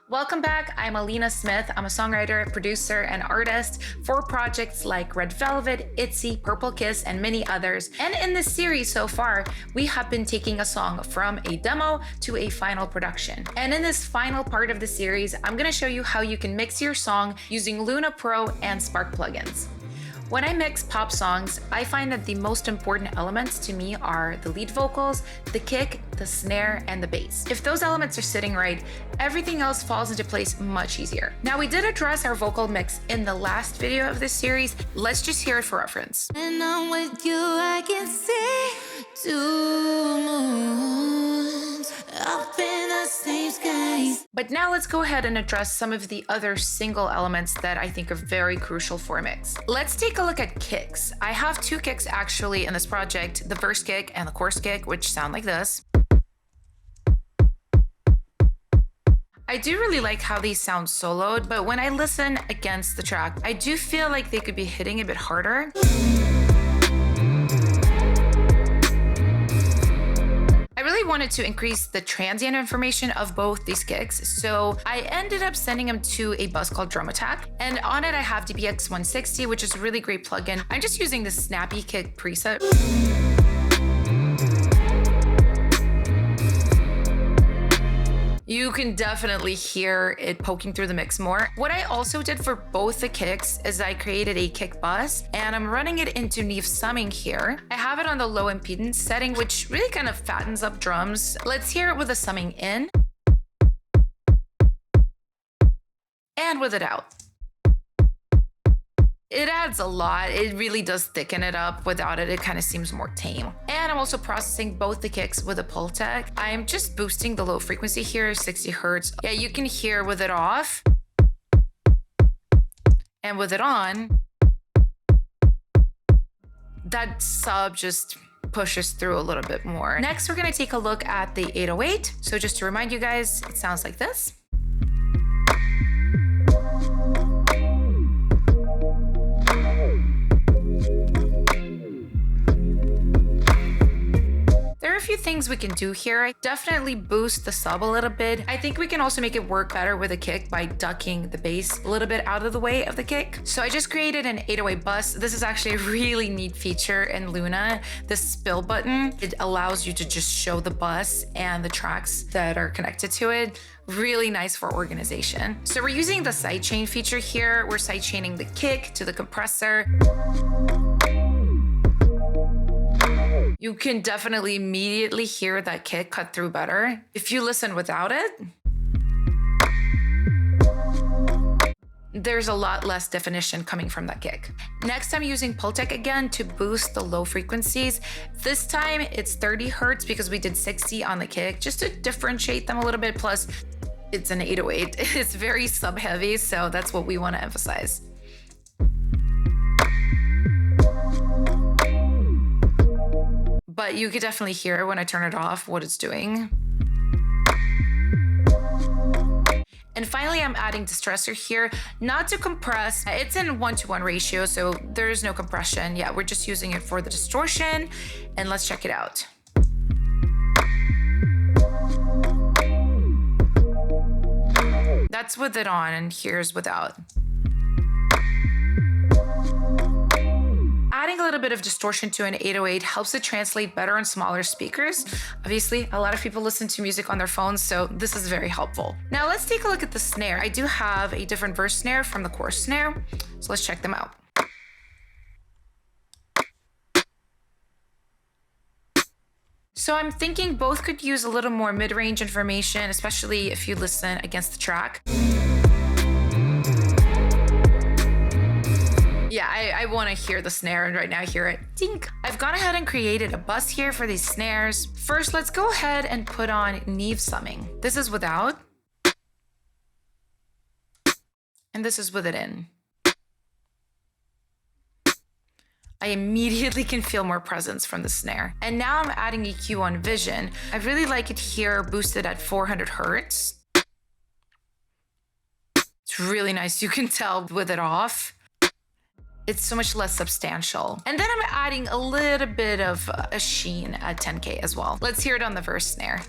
Welcome back. I'm Alina Smith. I'm a songwriter, producer, and artist for projects like Red Velvet, ITZY, Purple Kiss, and many others. And in this series so far, we have been taking a song from a demo to a final production. And in this final part of the series, I'm going to show you how you can mix your song using LUNA Pro and Spark plugins. When I mix pop songs, I find that the most important elements to me are the lead vocals, the kick, the snare, and the bass. If those elements are sitting right, everything else falls into place much easier. Now, we did address our vocal mix in the last video of this series. Let's just hear it for reference. When I'm with you, I can see 2 moons up in the same sky. But now let's go ahead and address some of the other single elements that I think are very crucial for a mix. Let's take a look at kicks. I have 2 kicks actually in this project, the verse kick and the chorus kick, which sound like this. I do really like how these sound soloed, but when I listen against the track, I do feel like they could be hitting a bit harder. I really wanted to increase the transient information of both these kicks, so I ended up sending them to a bus called Drum Attack, and on it I have DBX 160, which is a really great plugin. I'm just using the snappy kick preset. You can definitely hear it poking through the mix more. What I also did for both the kicks is I created a kick bus and I'm running it into Neve summing here. I have it on the low impedance setting, which really kind of fattens up drums. Let's hear it with the summing in and with it out. It adds a lot. It really does thicken it up. Without it, it kind of seems more tame. And I'm also processing both the kicks with a Pultec. I am just boosting the low frequency here, 60 Hertz. Yeah, you can hear with it off and with it on, that sub just pushes through a little bit more. Next, we're gonna take a look at the 808. So just to remind you guys, it sounds like this. There are a few things we can do here. Definitely boost the sub a little bit. I think we can also make it work better with a kick by ducking the bass a little bit out of the way of the kick. So I just created an 808 bus. This is actually a really neat feature in Luna. The spill button, it allows you to just show the bus and the tracks that are connected to it. Really nice for organization. So we're using the sidechain feature here. We're sidechaining the kick to the compressor. You can definitely immediately hear that kick cut through better. If you listen without it, there's a lot less definition coming from that kick. Next, I'm using Pultec again to boost the low frequencies. This time it's 30 Hertz because we did 60 on the kick, just to differentiate them a little bit. Plus, it's an 808. It's very sub heavy, so that's what we want to emphasize. But you could definitely hear when I turn it off what it's doing. And finally, I'm adding distressor here, not to compress. It's in 1:1 ratio, so there is no compression. Yeah, we're just using it for the distortion. And let's check it out. That's with it on, and here's without. Adding a little bit of distortion to an 808 helps it translate better on smaller speakers. Obviously, a lot of people listen to music on their phones, so this is very helpful. Now let's take a look at the snare. I do have a different verse snare from the chorus snare, so let's check them out. So I'm thinking both could use a little more mid-range information, especially if you listen against the track. Yeah, I want to hear the snare, and right now I hear it. Dink. I've gone ahead and created a bus here for these snares. First, let's go ahead and put on Neve summing. This is without. And this is with it in. I immediately can feel more presence from the snare. And now I'm adding EQ on Vision. I really like it here boosted at 400 Hertz. It's really nice. You can tell with it off. It's so much less substantial. And then I'm adding a little bit of a sheen at 10K as well. Let's hear it on the verse snare.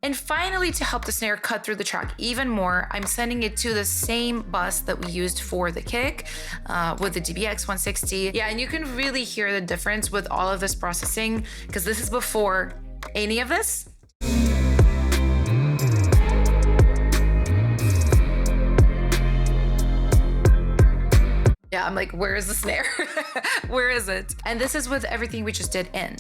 And finally, to help the snare cut through the track even more, I'm sending it to the same bus that we used for the kick with the DBX 160. Yeah, and you can really hear the difference with all of this processing because this is before any of this. Yeah, I'm like, where is the snare? Where is it? And this is with everything we just did in.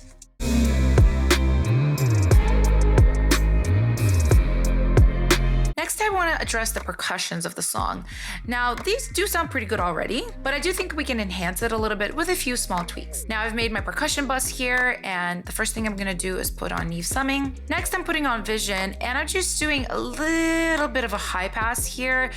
Next, I want to address the percussions of the song. Now, these do sound pretty good already, but I do think we can enhance it a little bit with a few small tweaks. Now, I've made my percussion bus here, and the first thing I'm going to do is put on Neve summing. Next, I'm putting on Vision, and I'm just doing a little bit of a high pass here.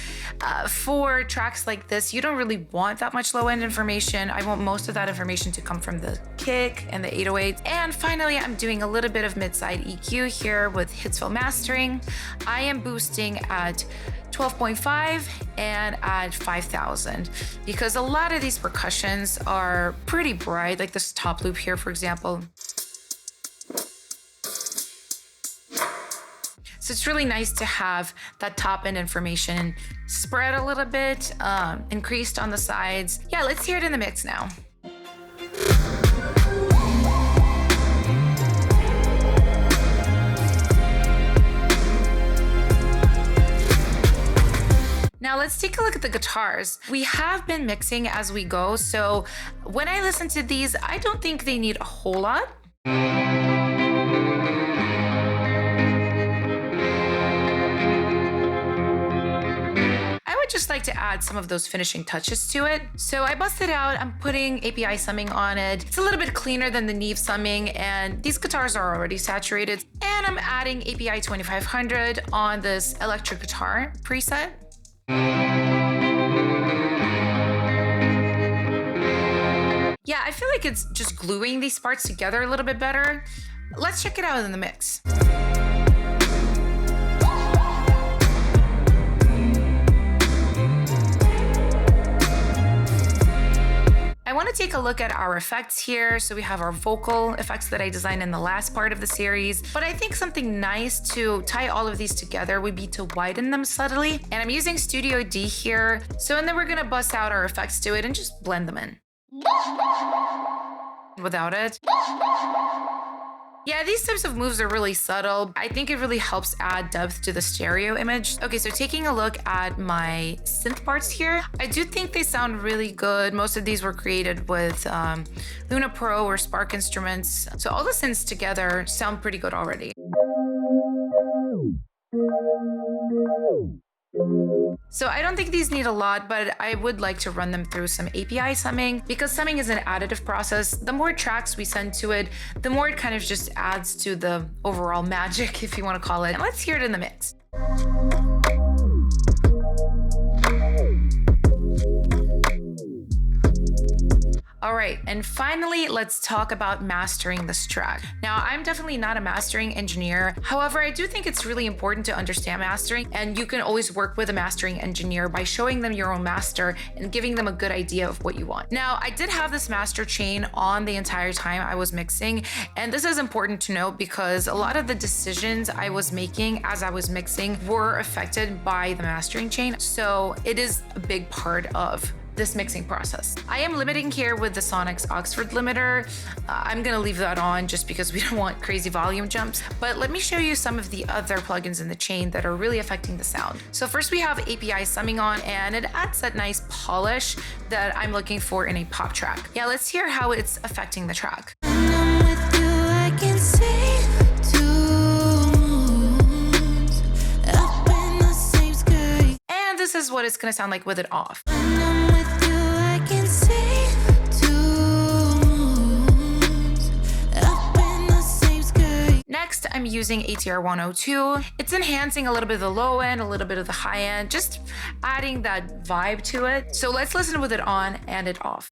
For tracks like this, you don't really want that much low-end information. I want most of that information to come from the kick and the 808s. And finally, I'm doing a little bit of mid-side EQ here with Hitsville mastering. I am boosting at 12.5 and at 5,000 because a lot of these percussions are pretty bright, like this top loop here, for example. So it's really nice to have that top end information spread a little bit, increased on the sides. Yeah, let's hear it in the mix now. Now let's take a look at the guitars. We have been mixing as we go, so when I listen to these, I don't think they need a whole lot. I would just like to add some of those finishing touches to it. So I busted out, I'm putting API summing on it. It's a little bit cleaner than the Neve summing, and these guitars are already saturated. And I'm adding API 2500 on this electric guitar preset. Yeah, I feel like it's just gluing these parts together a little bit better. Let's check it out in the mix. I want to take a look at our effects here. So we have our vocal effects that I designed in the last part of the series, but I think something nice to tie all of these together would be to widen them subtly. And I'm using Studio D here. So, and then we're going to bust out our effects to it and just blend them in. Without it. Yeah, these types of moves are really subtle. I think it really helps add depth to the stereo image. Okay, so taking a look at my synth parts here, I do think they sound really good. Most of these were created with LUNA Pro or Spark instruments. So all the synths together sound pretty good already. So I don't think these need a lot, but I would like to run them through some API summing because summing is an additive process. The more tracks we send to it, the more it kind of just adds to the overall magic, if you want to call it. And let's hear it in the mix. All right, and finally, let's talk about mastering this track. Now, I'm definitely not a mastering engineer. However, I do think it's really important to understand mastering, and you can always work with a mastering engineer by showing them your own master and giving them a good idea of what you want. Now, I did have this master chain on the entire time I was mixing, and this is important to note because a lot of the decisions I was making as I was mixing were affected by the mastering chain. So it is a big part of this mixing process. I am limiting here with the Sonics Oxford limiter. I'm gonna leave that on just because we don't want crazy volume jumps, but let me show you some of the other plugins in the chain that are really affecting the sound. So first we have API summing on, and it adds that nice polish that I'm looking for in a pop track. Yeah, let's hear how it's affecting the track. And this is what it's gonna sound like with it off. Next, I'm using ATR 102. It's enhancing a little bit of the low end, a little bit of the high end, just adding that vibe to it. So let's listen with it on and it off.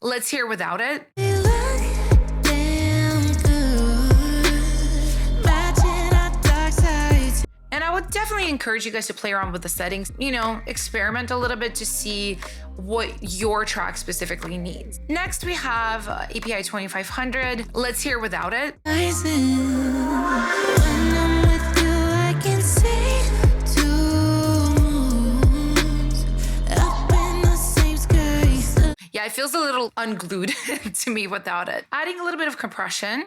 Let's hear without it. And I would definitely encourage you guys to play around with the settings, you know, experiment a little bit to see what your track specifically needs. Next, we have API 2500. Let's hear without it. Yeah, it feels a little unglued to me without it. Adding a little bit of compression.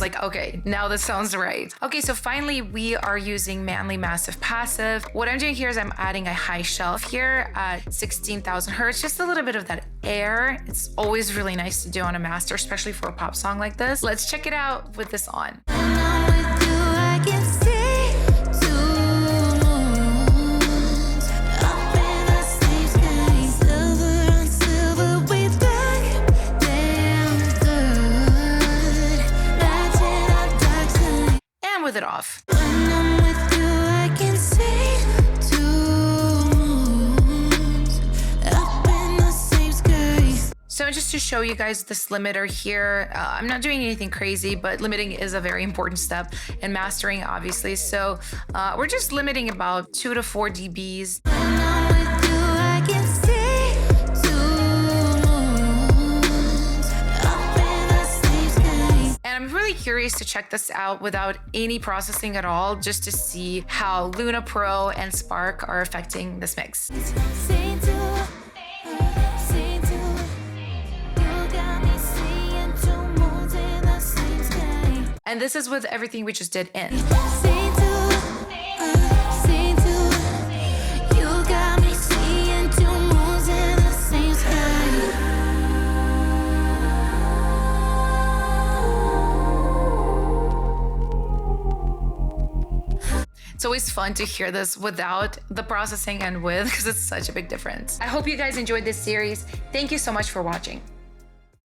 Like, okay, now this sounds right. Okay, so finally we are using Manly Massive Passive. What I'm doing here is I'm adding a high shelf here at 16,000 hertz, just a little bit of that air. It's always really nice to do on a master, especially for a pop song like this. Let's check it out with this on. With it off. So just to show you guys this limiter here, I'm not doing anything crazy, but limiting is a very important step in mastering, obviously. So we're just limiting about 2 to 4 dBs. I'm really curious to check this out without any processing at all, just to see how Luna Pro and Spark are affecting this mix. And this is with everything we just did in. It's always fun to hear this without the processing and with, because it's such a big difference. I hope you guys enjoyed this series. Thank you so much for watching.